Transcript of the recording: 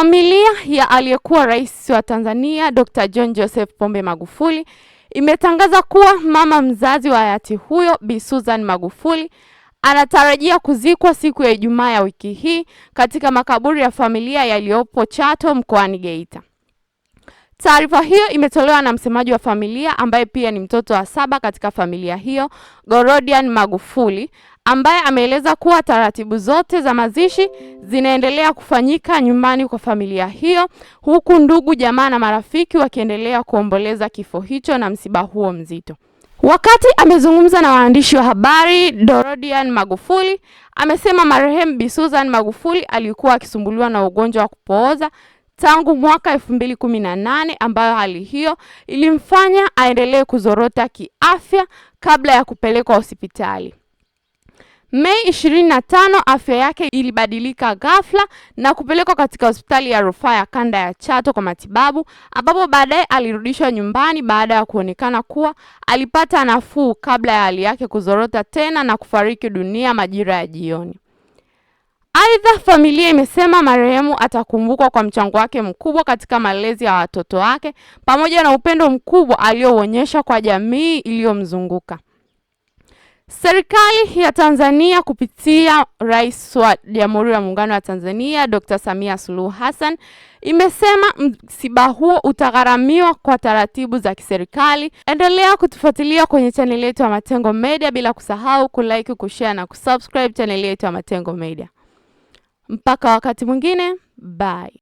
Familia ya aliyekuwa rais wa Tanzania Dr. John Joseph Pombe Magufuli imetangaza kuwa mama mzazi wa hayati huyo Bi Susan Magufuli anatarajia kuzikwa siku ya Ijumaa ya wiki hii katika makaburi ya familia yaliyopo Chato mkoani Geita. Taarifa hiyo imetolewa na msemaji wa familia ambaye pia ni mtoto wa 7 katika familia hiyo, Gorodian Magufuli, ambaye ameeleza kuwa taratibu zote za mazishi zinaendelea kufanyika nyumbani kwa familia hiyo, huku ndugu, jamaa na marafiki wakiendelea kuomboleza kifo hicho na msiba huo mzito. Wakati amezungumza na waandishi wa habari, Gorodian Magufuli amesema marehemu Bi Susan Magufuli alikuwa akisumbuliwa na ugonjwa wa kupooza tangu mwaka 2018, ambayo hali hiyo ilimfanya aendelee kuzorota kiafya kabla ya kupelekwa hospitali. Mei 25 afya yake ilibadilika ghafla na kupelekwa katika hospitali ya rufaa ya kanda ya Chato kwa matibabu, ambapo baadaye alirudishwa nyumbani baada ya kuonekana kuwa alipata nafuu kabla ya hali yake kuzorota tena na kufariki dunia majira ya jioni. Aidha, familia imesema marehemu atakumbukwa kwa mchango wake mkubwa katika malezi ya watoto wake pamoja na upendo mkubwa alioonyesha kwa jamii iliyomzunguka. Serikali ya Tanzania kupitia Rais wa Jamhuri ya Muungano wa Tanzania Dr. Samia Suluhu Hassan imesema msiba huo utagharamiwa kwa taratibu za kiserikali. Endelea kutufuatilia kwenye chaneli yetu ya Matengo Media bila kusahau kulike, kushare na kusubscribe chaneli yetu ya Matengo Media. Mpaka wakati mwingine, bye.